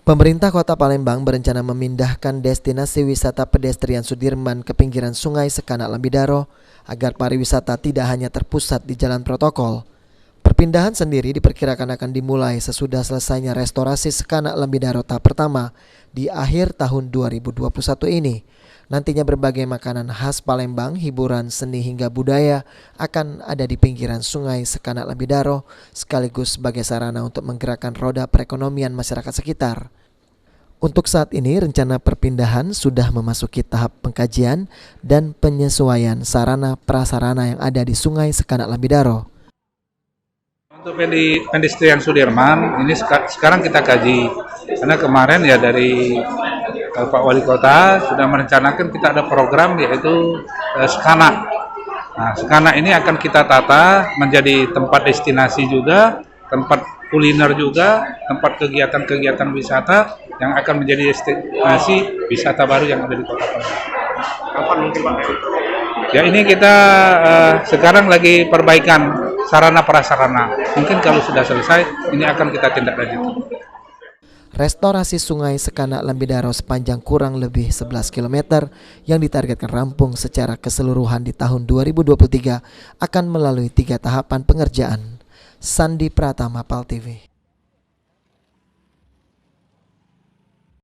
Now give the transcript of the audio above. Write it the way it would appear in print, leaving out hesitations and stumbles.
Pemerintah Kota Palembang berencana memindahkan destinasi wisata pedestrian Sudirman ke pinggiran Sungai Sekanak Lembidaro agar pariwisata tidak hanya terpusat di jalan protokol. Perpindahan sendiri diperkirakan akan dimulai sesudah selesainya restorasi Sekanak Lembidaro tahap pertama di akhir tahun 2021 ini. Nantinya berbagai makanan khas Palembang, hiburan, seni hingga budaya akan ada di pinggiran Sungai Sekanak Lembidaro sekaligus sebagai sarana untuk menggerakkan roda perekonomian masyarakat sekitar. Untuk saat ini rencana perpindahan sudah memasuki tahap pengkajian dan penyesuaian sarana prasarana yang ada di Sungai Sekanak Lembidaro. Untuk pedestrian Sudirman ini sekarang kita kaji karena kemarin ya dari Pak Wali Kota sudah merencanakan kita ada program yaitu Sekanak. Nah, Sekanak ini akan kita tata menjadi tempat destinasi juga, tempat kuliner juga, tempat kegiatan-kegiatan wisata yang akan menjadi destinasi wisata baru yang ada di Kota Palembang. Kapan mungkin Pak? Ya ini kita sekarang lagi perbaikan sarana prasarana. Mungkin kalau sudah selesai, ini akan kita tindak lanjut. Restorasi Sungai Sekanak Lembidaro sepanjang kurang lebih 11 km yang ditargetkan rampung secara keseluruhan di tahun 2023 akan melalui 3 tahapan pengerjaan. Sandi Pratama, PAL TV.